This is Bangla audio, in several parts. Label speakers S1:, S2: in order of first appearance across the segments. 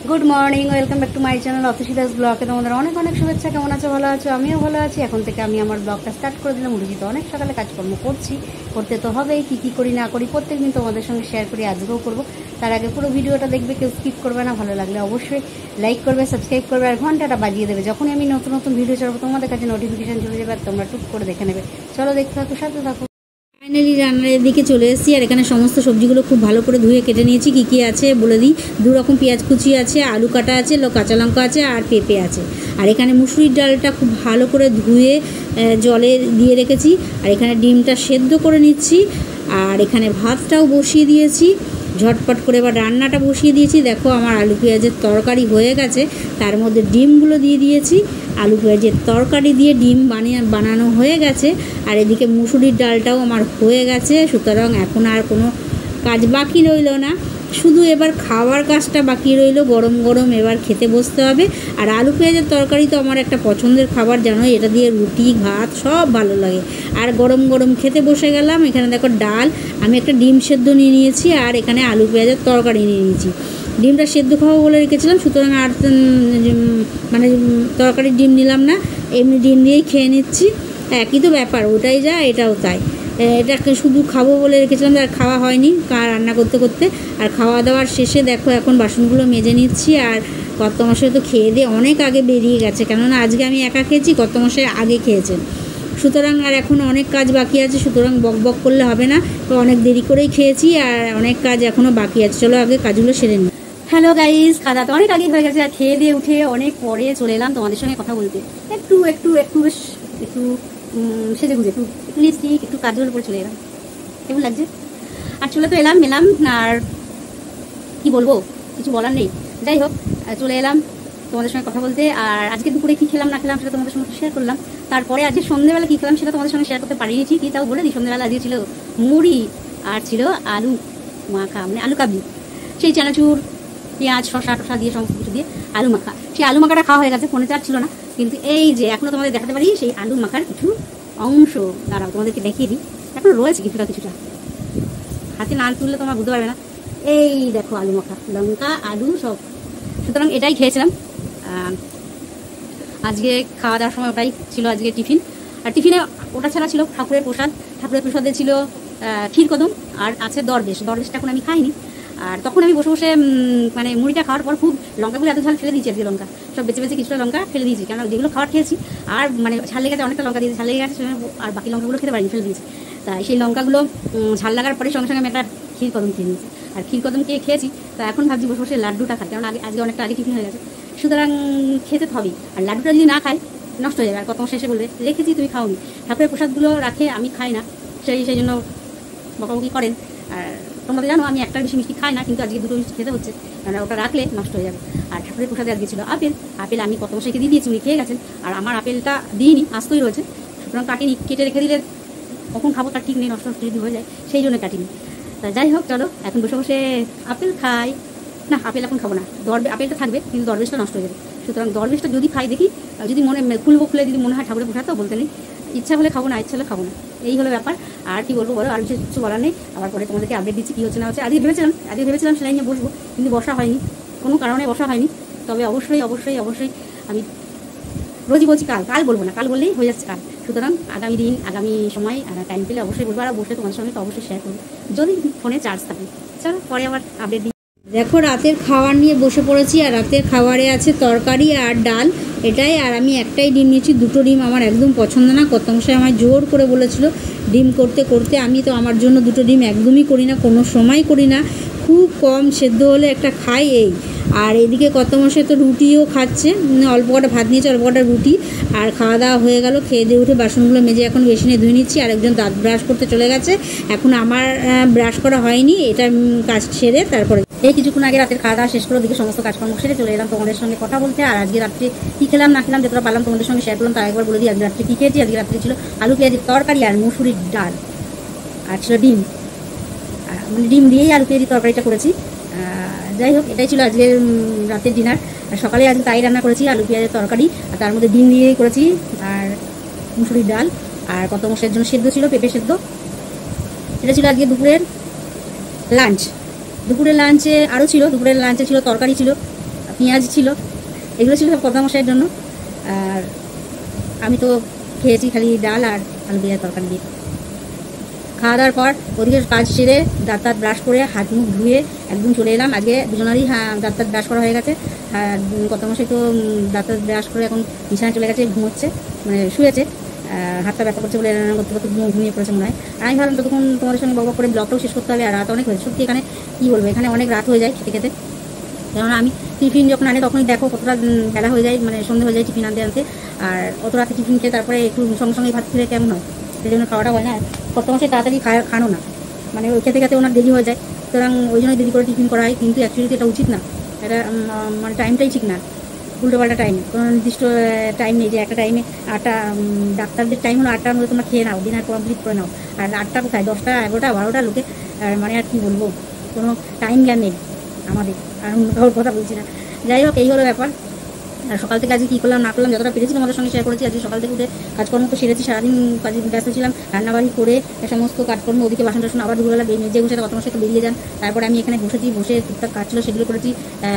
S1: Good morning, welcome back to my channel Atasi Das ব্লগে। তোমাদের অনেক অনেক শুভেচ্ছা। কেমন আছো? ভালো আছো? আমিও ভালো আছি। এখন থেকে আমি আমার ব্লগটা স্টার্ট করে দিলাম। রুজি তো অনেক সকালে কাজকর্ম করতে তো হবেই। কী করি না করি প্রত্যেকদিন তোমাদের সঙ্গে শেয়ার করি, আজকেও করবো। তার আগে পুরো ভিডিওটা দেখবে, কেউ স্কিপ করবে না। ভালো লাগলে অবশ্যই লাইক করবে, সাবস্ক্রাইব করবে আর ঘন্টাটা বাজিয়ে দেবে। যখনই আমি নতুন নতুন ভিডিও ছাড়বো তোমাদের কাছে নোটিফিকেশন চলে যাবে আর তোমরা টুক করে দেখে নেবে। চলো দেখতে থাকো, সাথে থাকো। ফাইনালি রান্নার দিকে চলে এসেছি আর এখানে সমস্ত সবজিগুলো খুব ভালো করে ধুয়ে কেটে নিয়েছি। কী আছে বলে দিই। 2 রকম পেঁয়াজ কুচি আছে, আলু কাটা আছে, কাঁচা লঙ্কা আছে আর পেঁপে আছে। আর এখানে মুসুরির ডালটা খুব ভালো করে ধুয়ে জলে দিয়ে রেখেছি। আর এখানে ডিমটা সেদ্ধ করে নিচ্ছি। আর এখানে ভাতটাও বসিয়ে দিয়েছি। ঝটপট করে এবার রান্নাটা বসিয়ে দিয়েছি। দেখো আমার আলু পেঁয়াজের তরকারি হয়ে গেছে। তার মধ্যে ডিমগুলো দিয়ে দিয়েছি। আলু পেঁয়াজের তরকারি দিয়ে ডিম বানানো হয়ে গেছে। আর এদিকে মুসুরির ডালটাও আমার হয়ে গেছে। সুতরাং এখন আর কোনো কাজ বাকি রইল না, শুধু এবার খাওয়ার কাজটা বাকি রইল। গরম গরম এবার খেতে বসতে হবে। আর আলু পেঁয়াজের তরকারি তো আমার একটা পছন্দের খাবার, জানোই। এটা দিয়ে রুটি ভাত সব ভালো লাগে। আর গরম গরম খেতে বসে গেলাম। এখানে দেখো ডাল, আমি একটা ডিম সেদ্ধ নিয়ে নিয়েছি আর এখানে আলু পেঁয়াজের তরকারি নিয়ে নিয়েছি। ডিমটা সেদ্ধ খাওয়া বলে রেখেছিলাম, সুতরাং আর মানে তরকারির ডিম নিলাম না, এমনি ডিম দিয়েই খেয়ে নিচ্ছি। একই তো ব্যাপার, ওটাই যা এটাও তাই। এটাকে শুধু খাবো বলে রেখেছিলাম, আর খাওয়া হয়নি রান্না করতে করতে। আর খাওয়া দাওয়ার শেষে দেখো এখন বাসনগুলো মেজে নিচ্ছি। আর কর্তামশাই তো খেয়ে দিয়ে অনেক আগে বেরিয়ে গেছে, কেননা আজকে আমি একা খেয়েছি, কর্তামশাই আগে খেয়েছেন। সুতরাং আর এখন অনেক কাজ বাকি আছে, সুতরাং বক বক করলে হবে না। তো অনেক দেরি করেই খেয়েছি আর অনেক কাজ এখনও বাকি আছে। চলো আগে কাজগুলো সেরে নিই। হ্যালো গাইস, খাওয়া দাওয়া তো অনেক আগে হয়ে গেছে আর খেয়ে দিয়ে উঠে অনেক পরে চলে এলাম তোমাদের সঙ্গে কথা বলতে। একটু বেশ একটু সেজে গুজে একটু লিপস্টিক একটু কাজল করে চলে এলাম। কেমন লাগছে? আর চলে তো এলাম আর কি বলবো, কিছু বলার নেই। যাই হোক, চলে এলাম তোমাদের সঙ্গে কথা বলতে। আর আজকে দুপুরে কী খেলাম না খেলাম সেটা তোমাদের সঙ্গে শেয়ার করলাম। তারপরে আজকে সন্ধ্যেবেলা কী খেলাম সেটা তোমাদের সঙ্গে শেয়ার করতে পারিনি। কি তাও বলে দিই, সন্ধ্যেবেলা আজকে ছিল মুড়ি আর ছিল আলু মাখা, মানে আলু কাবলি। সেই চানাচুর পেঁয়াজ শসা টসা দিয়ে সমস্ত কিছু দিয়ে আলু মাখা। সেই আলু মাখাটা খাওয়া হয়ে গেছে, ফোনে চার্জ ছিল না। কিন্তু এই যে এখনও তোমাদের দেখাতে পারি সেই আলু মাখার কিছু অংশ, দাঁড়াও তোমাদেরকে দেখিয়ে দিই। এখনও রয়েছে কিছুটা, হাতে না তুললে তোমরা বুঝতে পারবে না। এই দেখো আলু মাখা, লঙ্কা আলু সব। সুতরাং এটাই খেয়েছিলাম আজকে। খাওয়া দাওয়ার সময় ওটাই ছিল আজকে টিফিন। আর টিফিনে ওটা ছাড়া ছিল ঠাকুরের প্রসাদে ছিল ক্ষীরকদম আর আছে দরবেশটা এখন আমি খাইনি। আর তখন আমি বসে বসে মানে মুড়িটা খাওয়ার পর খুব লঙ্কাগুলো এত ঝাল ফেলে দিয়েছি আজকে। লঙ্কা সব বেছে কিছুটা লঙ্কা ফেলে দিয়েছি, কারণ যেগুলো খাওয়ার খেয়েছি আর মানে ঝাল লেগে গেছে, অনেকটা লঙ্কা দিয়েছি, ঝাল লেগে গেছে। আর বাকি লঙ্কাগুলো খেতে পারিনি, ফেলে দিয়েছি। তাই সেই লঙ্কাগুলো ঝাল লাগার পরে সঙ্গে সঙ্গে আমি একটা ক্ষীরকদম খেয়ে নিয়েছি। আর ক্ষীরকদম খেয়েছি। তো এখন ভাবছি বসে বসে লাড্ডুটা খাই, কারণ আজকে অনেকটা আগে টিফিন হয়ে গেছে। সুতরাং খেতে তো হবেই। আর লাড্ডুটা যদি না খাই নষ্ট হয়ে যাবে। আর কত শেষে বলবে রেখেছি তুমি খাওনি। ঠাকুরের প্রসাদগুলো রাখে, আমি খাই না, সেই জন্য বকাবকি করেন। আর তোমরা জানো আমি একটার বেশি মিষ্টি খাই না, কিন্তু আজকে 2টো মিষ্টি খেতে হচ্ছে, কারণ ওটা রাখলে নষ্ট হয়ে যাবে। আর ঠাকুরের প্রসাদে আজকে ছিল আপেল আমি কত মশাইকে দিয়ে দিয়েছি, উনি খেয়ে গেছেন। আর আমার আপেলটা দিইনি, আস্তই রয়েছে। সুতরাং কেটে রেখে দিলে কখন খাবো তার ঠিক নেই, নষ্ট যদি হয়ে যায়, সেই জন্য কাটিনি। তা যাই হোক, চলো এখন বসে বসে আপেল খাই। না, আপেল এখন খাবো না, আপেলটা থাকবে কিন্তু দরবেশটা নষ্ট হয়ে যাবে। সুতরাং দরবেশটা যদি খাই দেখি, যদি খুলে যদি মনে হয় ঠাকুরের প্রসাদ, তো বলতে নেই। ইচ্ছা হলে খাবো না, ইচ্ছা হলে খাবো না, এই হলো ব্যাপার। আর কি বলবো বলো, আর কিছু বলার নেই। আবার পরে তোমাদেরকে আপডেট দিচ্ছি কী হচ্ছে না হচ্ছে। আজকে ভেবেছিলাম সেলাই নিয়ে বসবো, কিন্তু বসা হয়নি, কোনো কারণে বসা হয়নি। তবে অবশ্যই আমি রোজই বলছি কাল বলবো না, কাল বললেই হয়ে যাচ্ছে কাল। সুতরাং আগামী দিন আগামী সময় টাইম পেলে অবশ্যই বলবো। আর বসে তোমাদের সঙ্গে তো অবশ্যই শেয়ার করবো, যদি ফোনে চার্জ থাকে। চলো পরে আবার আপডেট দিই। দেখো রাতের খাবার নিয়ে বসে পড়েছি। আর রাতের খাবারে আছে তরকারি আর ডাল, এটাই। আর আমি একটাই ডিম নিয়েছি, 2টো ডিম আমার একদম পছন্দ না। কর্তামশাই আমায় জোর করে বলেছিল ডিম করতে। আমি তো আমার জন্য 2টো ডিম একদমই করি না, কোনো সময় করি না। খুব কম সেদ্ধ হলে একটা খাই, এই। আর এদিকে কর্তামশাই তো রুটিও খাচ্ছে, অল্প কটা ভাত নিয়েছে, অল্প কটা রুটি। আর খাওয়া দাওয়া হয়ে গেল, খেয়ে দিয়ে উঠে বাসনগুলো মেজে এখন বেসিনে ধুয়ে নিচ্ছি। আরেকজন দাঁত ব্রাশ করতে চলে গেছে, এখন আমার ব্রাশ করা হয়নি। এটা কাজ সেরে তারপরে এই কিছুক্ষণ আগে রাতের খাওয়া দাওয়া শেষ করে দিকে সমস্ত কাজকর্ম সেরে চলে এলাম তোমাদের সঙ্গে কথা বলতে। আর আজকে রাত্রে কী খেলাম না খেলাম যতটা পারলাম তোমাদের সঙ্গে শেয়ার করলাম। তার একবার বলে দিই আজকে রাত্রে কী খেয়েছি। আজকে রাত্রে ছিল আলু পেঁয়াজের তরকারি আর মুসুরির ডাল, আর ছিল ডিম। মানে ডিম দিয়েই আলু পেঁয়াজের তরকারিটা করেছি। যাই হোক, এটাই ছিল আজকের রাতের ডিনার। আর সকালে আজকে তাই রান্না করেছি, আলু পেঁয়াজের তরকারি, আর তার মধ্যে ডিম দিয়েই করেছি, আর মুসুরির ডাল। আর কত মশাইয়ের জন্য সেদ্ধ ছিল, পেঁপে সেদ্ধ। এটা ছিল আজকে দুপুরের লাঞ্চ। দুপুরের লাঞ্চে আরও ছিল, দুপুরের লাঞ্চে ছিল তরকারি ছিল পেঁয়াজ ছিল, এগুলো ছিল সব কর্তামশাইয়ের জন্য। আর আমি তো খেয়েছি খালি ডাল আর আলু দিয়ে তরকারি দিয়ে। খাওয়া দাওয়ার পর ওদিকে কাজ সেরে দাঁত ব্রাশ করে হাত মুখ ধুয়ে একদম চলে এলাম। আজকে দুজনারই দাঁত ব্রাশ করা হয়ে গেছে। আর কর্তামশাই তো দাঁত ব্রাশ করে এখন বিছানায় চলে গেছে, ঘুমোচ্ছে, মানে শুয়েছে। হাতটা ব্যথা করছে বলে রান্না করতে করতে ঘুমিয়ে পড়েছে মনে হয়। আমি ভাবলাম ততক্ষণ তোমাদের সঙ্গে বক করে ব্লগটাও শেষ করতে হবে, আর রাত অনেক হয়েছে সত্যি। এখানে কী বলবো, এখানে অনেক রাত হয়ে যায় খেতে খেতে। কেননা আমি টিফিন যখন আনে তখনই দেখো কতটা বেলা হয়ে যায়, মানে সন্ধে হয়ে যায় টিফিন আনতে আনতে। আর অত রাতে টিফিন খেয়ে তারপরে একটু সঙ্গে সঙ্গে ভাত খেলে কেমন হয়, সেই জন্য খাওয়াটা হয় না। কত মাসে তাড়াতাড়ি খানো না, মানে ওই খেতে খেতে ওনার দেরি হয়ে যায়, সুতরাং ওই জন্যই দেরি করে টিফিন করা হয়। কিন্তু অ্যাকচুয়ালি এটা উচিত না, এটা মানে টাইমটাই ঠিক না, উল্টোপাল্টা টাইম, কোনো নির্দিষ্ট টাইম নেই যে একটা টাইমে 8টা। ডাক্তারদের টাইম হলো 8টার মধ্যে তোমরা খেয়ে নাও, ডিনার কমপ্লিট করে নাও। আর 8টা কোথায়, 10টা 11টা 12টা লোকে, মানে আর কি বলবো, কোনো টাইম জ্ঞান নেই আমাদের। আর অন্য কারোর কথা বলছি না। যাই হোক, এই হলো ব্যাপার। আর সকাল থেকে আজকে কী করলাম না করলাম যতটা পেরেছি তোমাদের সঙ্গে শেয়ার করেছি। আজকে সকাল থেকে উঠে কাজকর্ম তো সেরেছি, সারাদিন কাজে ব্যস্ত ছিলাম, রান্নাবাড়ি করে সমস্ত কাজকর্ম, ওদিকে বাসন টাসন আবার দুপুরবেলা মেজে গুছে কর্তামশাই তো বেরিয়ে যান। তারপরে আমি এখানে বসেছি, বসে টুকটাক কাজ ছিল সেগুলো করেছি।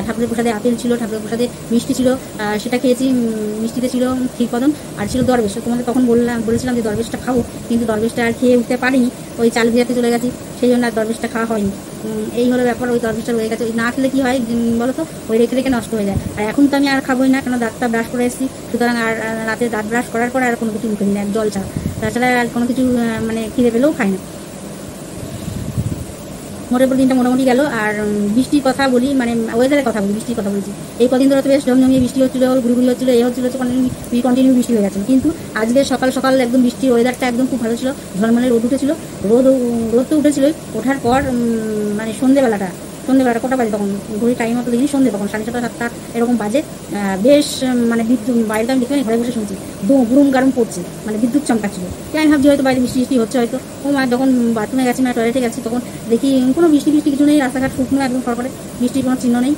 S1: ঠাকুরের প্রসাদে আপেল ছিল, ঠাকুরের প্রসাদে মিষ্টি ছিল, সেটা খেয়েছি। মিষ্টিতে ছিল ক্ষীরকদম আর ছিল দরবেশ। তোমাদের তখন বলেছিলাম যে দরবেশটা খাবো, কিন্তু দরবেশটা আর খেয়ে উঠতে পারিনি, ওই চাল ভিজাতে চলে গেছি, সেই জন্য আর দরবেশটা খাওয়া হয়নি। এই হলো ব্যাপার, ওই দরবেশটা রয়ে গেছে। ওই না খেলে কী হয় বলো তো, ওই রেখে রেখে নষ্ট হয়ে যায়। আর এখন তো আমি আর খাবোই না, কেন দাঁতটা ব্রাশ করে এসেছি, সুতরাং আর রাতে দাঁত ব্রাশ করার পরে আর কোনো কিছু মুখে দিই না, জল ছাড়া। তাছাড়া আর কোনো কিছু মানে খিদে পেলেও খাই না। মোটের পর দিনটা মোটামুটি গেল। আর বৃষ্টির কথা বলি, মানে ওয়েদারের কথা বলি, বৃষ্টির কথা বলছি। এই কদিন ধরে তো বেশ জমজমিয়ে বৃষ্টি হচ্ছিল, ঘুরি হচ্ছিল, হচ্ছিল, কন্টিনিউ বৃষ্টি হয়ে গেছে। কিন্তু আজকে সকাল সকাল একদম বৃষ্টির ওয়েদারটা একদম খুব ভালো ছিল, ঝলমলে রোদ উঠেছিল। রোদ তো উঠেছিলই, ওঠার পর মানে সন্ধেবেলাটা কটা বাজে তখন, ঘড়ি টাইম মতো দেখিনি, সন্ধে তখন 6:30 7টা এরকম বাজে। বেশ মানে বিদ্যুৎ, বাইরেটা আমি দেখলাম, ঘরে বসে শুনছি গুরুম গারুম পড়ছে, মানে বিদ্যুৎ চমকাচ্ছিল। আমি ভাবছি হয়তো বাইরে বৃষ্টি হচ্ছে হয়তো। ও মা, যখন বাথরুমে গেছি, মানে টয়লেটে গেছি, তখন দেখি কোনো বৃষ্টি কিছু নেই, রাস্তাঘাট শুকনো একদম ফরফরে, বৃষ্টির কোনো চিহ্ন নেই।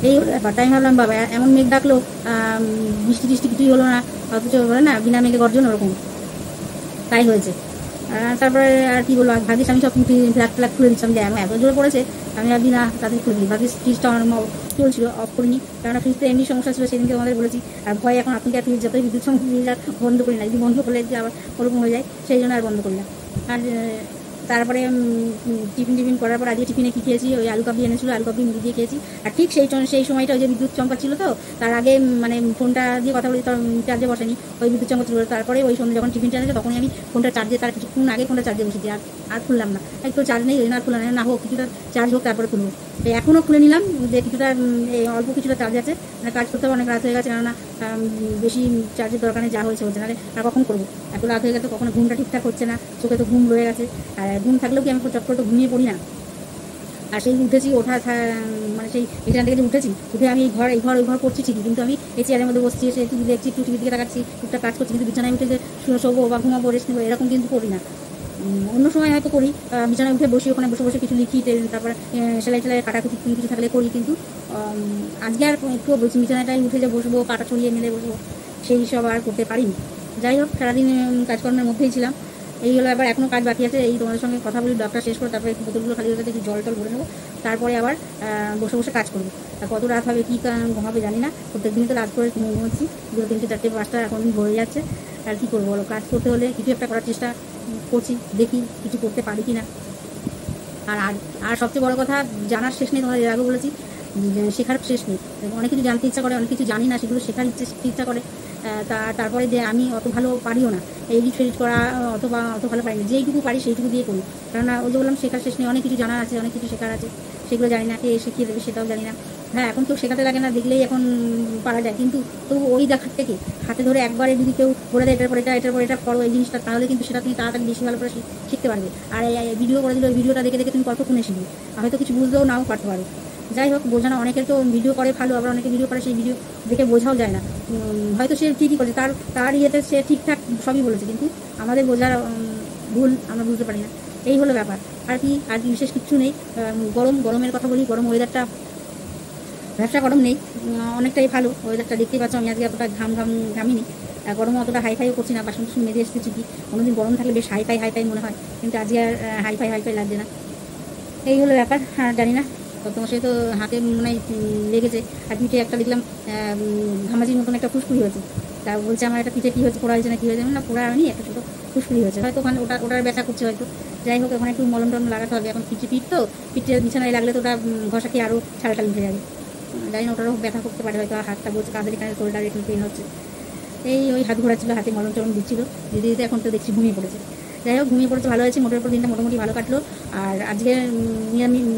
S1: এই ব্যাপারটা আমি ভাবলাম বাবা, এমন মেঘ ডাকলো, বৃষ্টি কিছুই হলো না, অথচ বলে না বিনা মেঘে গর্জন, ওরকম তাই হয়েছে। তারপরে আর কি বলবো, ভাগিস আমি সব ফ্ল্যাগ খুলে দিচ্ছিলাম, যে এত জোরে পড়েছে, আমি ভাবি না তাদের খুলে দিই। ভাগিস ফ্রিজটা আমার চলছিল, অফ করিনি, কেননা ফ্রিজটা এমনি সমস্যা ছিল, সেদিনকে আমাদের বলেছি। আর ভয় এখন আপনি ফ্রিজ যতই বিদ্যুৎ সমস্যা বন্ধ করি না, যদি বন্ধ করলে যে আবার ওরকম হয়ে যায়, সেই জন্য আর বন্ধ করি না। আর তারপরে টিফিন করার পর আজকে টিফিনে কী খেয়েছি, ওই আলু কাবলি এনেছিল, আলু কাবলি মুড়ি দিয়ে খেয়েছি। আর ঠিক সেই সময়টা ওই যে বিদ্যুৎ চমকাচ্ছিল, তো তার আগে মানে ফোনটা দিয়ে কথা বলি, চার্জে বসেনি, ওই বিদ্যুৎ চমকাচ্ছিল। তারপরে ওই সন্ধ্যে যখন টিফিনটা এনেছে, তখনই আমি ফোনটা চার্জে, তার কিছুক্ষণ আগে ফোনটা চার্জে বসেছি। আর খুললাম না, একটু চার্জ নেই, ওই জন্য আর খুললাম না, হোক কিছুটা চার্জ হোক তারপরে খুলবো। এখনও খুলে নিলাম, যে কিছুটা অল্প কিছুটা চার্জ আছে, মানে কাজ করতে অনেক রাত হয়ে গেছে, কেননা বেশি চার্জের দরকার নেই, যা হয়েছে নাহলে আর কখন করবো, এত রাত হয়ে গেছে, কখনো ঘুমটা ঠিকঠাক হচ্ছে না, চোখে তো ঘুম রয়ে গেছে। আর ঘুম থাকলেও কি আমি চট করে তো ঘুমিয়ে পড়ি না। আর সেই উঠেছি, মানে সেই বিছানা থেকে উঠেছি, উঠে আমি এই ঘর করছি ঠিকই, কিন্তু আমি এই চেয়ারের মধ্যে বসছি, এসে টিভি দেখছি, একটু টিভির দিকে তাকাচ্ছি, টুকটাক কাজ করছি, কিন্তু বিছানায় উঠে যে শোবো বা ঘুমাবো, রেস্ট নেবো, এরকম কিন্তু করি না। অন্য সময় হয়তো করি, বিছানায় উঠে বসি, ওখানে বসে বসে কিছু লিখি, তারপরে সেলাই কাটাকুটি কিছু থাকলে করি। কিন্তু আজকে আর একটু বলছি, বিছানাটাই উঠে যে বসবো, কাটা ছড়িয়ে মেলে বসবো, সেই সব আর করতে পারিনি। যাই হোক, সারাদিন কাজকর্মের মধ্যেই ছিলাম। এই হলো এবার, এখনও কাজ বাকি আছে। এই তোমাদের সঙ্গে কথা বলি, ব্লগটা শেষ করে তারপরে একটু বোতলগুলো খালি হয়ে গেছে, একটু জল ভরে নেবো, তারপরে আবার বসে বসে কাজ করবো। আর কত রাত হবে, কী হবে জানি না, প্রত্যেক দিনই তো রাত করে ঘুমোচ্ছি, 2 3 4 5টা এখন ভরে যাচ্ছে। আর কী করবো বলো, কাজ করতে হলে কিছু একটা করার চেষ্টা করছি, দেখি কিছু করতে পারি কি না। আর সবচেয়ে বড় কথা, জানার শেষ নেই, তোমাদের এর আগে বলেছি, শেখার শেষ নেই। অনেক কিছু জানতে ইচ্ছা করে, অনেক কিছু জানি না, সেগুলো শেখার ইচ্ছা করে। তারপরে যে আমি অত ভালো পারিও না, এডিট ফেডিট করা অত ভালো পারি না, যেইটুকু পারি সেইটুকু দিয়ে করি। কেননা ওই যে বললাম, শেখার শেষ নেই, অনেক কিছু জানার আছে, অনেক কিছু শেখার আছে, সেগুলো জানি না, কে শিখিয়ে দেবে সেটাও জানি না। হ্যাঁ, এখন কেউ শেখাতে লাগে না, দেখলেই এখন পারা যায়, কিন্তু তবু ওই দেখার থেকে হাতে ধরে একবারে যদি কেউ বলে দেয়, এটার পর এটা করো এই জিনিসটা, তাহলে কিন্তু সেটা তুমি তাড়াতাড়ি বেশি ভালো করে শিখতে পারবে। আর এই ভিডিও করে দিলে, ওই ভিডিওটা দেখে দেখে তুমি কতক্ষণে শিখবে, হয়তো কিছু বুঝতেও নাও পারতে পারো। যাই হোক, বোঝানো, অনেকের তো ভিডিও করে ভালো, আবার অনেকে ভিডিও করে সেই ভিডিও দেখে বোঝাও যায় না। হয়তো সে ঠিকই করেছে, তার ইয়েতে সে ঠিকঠাক সবই বলেছে, কিন্তু আমাদের বোঝার ভুল, আমরা বুঝতে পারি না। এই হলো ব্যাপার। আর কি বিশেষ কিছু নেই। গরমের কথা বলি, গরম ওয়েদারটা, ব্যবসা গরম নেই, অনেকটাই ভালো ওয়েদারটা, দেখতেই পাচ্ছ। আমি আজকে অতটা ঘামিনি, গরমে অতটা হাইফাইও করছি না, বাসন টাসন মেজে এসেছি ঠিকই। কোনোদিন গরম থাকলে বেশ হাইফাই মনে হয়, কিন্তু আজকে আর হাইফাই লাগছে না। এই হলো ব্যাপার। আর জানি না তোমার সাথে তো হাতে মানে লেগেছে, আর পিঠে একটা দেখলাম ঘামাচির মতন একটা ফুসকুড়ি হয়েছে। তা বলছে আমার একটা পিঠে কী হচ্ছে, পোড়া হয়েছে না কী হয়েছে, না পোড়া হয়নি, একটা ছোটো ফুসকুড়ি হয়েছে, হয়তো ওখানে ওটার ব্যথা করছে হয়তো। যাই হোক, ওখানে একটু মলম টলম লাগাতে হবে, এখন পিঠ তো পিঠের বিছানায় লাগলে তো ওটা ঘষা খেয়ে আরও ছালটাল উঠে যাবে, জানি না ওটারও ব্যথা করতে পারে হয়তো। হাতটা বলছে কাঁধের এখানে শোল্ডার একটু পেন হচ্ছে, ওই হাত ঘোরাচ্ছিলো, হাতে মলম টলম দিচ্ছিলো, দিতে দিতে এখন তো দেখছি ঘুমিয়ে পড়েছে। যাই হোক, ঘুমিয়ে পড়েছে, ভালো হয়েছে, মোটের উপর দিনটা মোটামুটি ভালো কাটলো। আর আজকে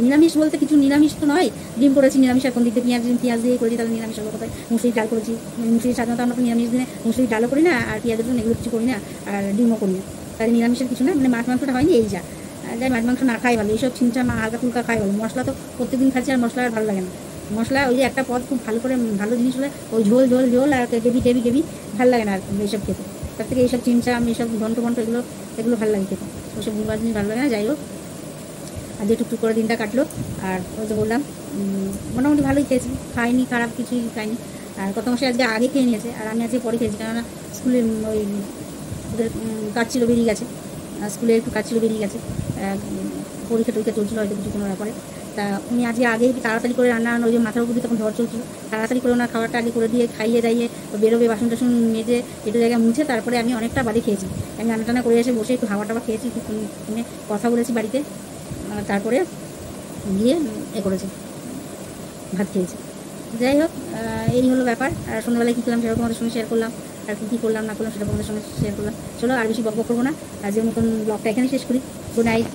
S1: নিরামিষ বলতে কিছু নিরামিষ তো নয়, ডিম করেছি নিরামিষ, এখন দিতে পেঁয়াজ দিয়ে করেছি, তাহলে নিরামিষ হলো কোথায়। মুসুরির ডাল করেছি, মুসুরির সাধারণত আমরা তো নিরামিষ দিনে মুসুরির ডালও করি না, আর পেঁয়াজের জন্য এগুলো কিছু করি না, আর ডিমও করি না, তাহলে নিরামিষের কিছু না, মানে মাছ মাংসটা হয়নি, এই যা। যাই মাছ মাংস না খাই ভালো, এইসব ছিমছা হালকা ফুলকা খাই ভালো, মশলা তো প্রত্যেকদিন খাচ্ছি, আর মশলা আর ভালো লাগে না। মশলা ওই যে একটা পদ খুব ভালো করে ভালো জিনিস হলে ওই ঝোল ঝোল ঝোল আর গ্রেভি ভালো লাগে না আর এইসব খেতে। তার থেকে এইসব চিমচাম এইসব ঘন্ট এগুলো ভালো লাগে খেতে, ওইসব ভুলবার জিনিস ভালো লাগে না। যাই হোক, আজকে টুকটুক করে দিনটা কাটলো। আর ওই যে বললাম মোটামুটি ভালোই খেয়েছি, খাইনি, খারাপ কিছুই খাইনি। আর কত মাসে আজকে আগে খেয়ে নিয়েছে, আর আমি আজকে পরে খেয়েছি, কেননা স্কুলে ওই ওদের কাজ ছিল, বেরিয়ে গেছে, স্কুলে একটু কাজ ছিল, বেরিয়ে গেছে, পরীক্ষা টরীক্ষা চলছিল হয়তো কিছু কোনো ব্যাপারে। তা উনি আজকে আগেই তাড়াতাড়ি করে রান্না, ওই যে মাথার উপর দিয়ে তখন ঝড় চলছিল, তাড়াতাড়ি করে ওনার খাবারটা আগে করে দিয়ে খাইয়ে দাইয়ে বেরোবে, বাসন টাসন মেজে একটু জায়গায় মুছে তারপরে আমি অনেকটা বাড়ি খেয়েছি। আমি রান্না টান্না করে এসে বসে একটু হাওয়া টাওয়া খেয়েছি, একটু ফোনে কথা বলেছি বাড়িতে, তারপরে গিয়ে করেছি, ভাত খেয়েছি। যাই হোক, এই হলো ব্যাপার। আর সন্ধ্যাবেলায় কী করলাম সেটা তোমাদের সঙ্গে শেয়ার করলাম, আর কী করলাম না করলাম সেটা তোমাদের সঙ্গে শেয়ার করলাম। চলো আর বেশি বকবক করবো না, আজকের মতন ব্লগটা এখানে শেষ করি। Good night.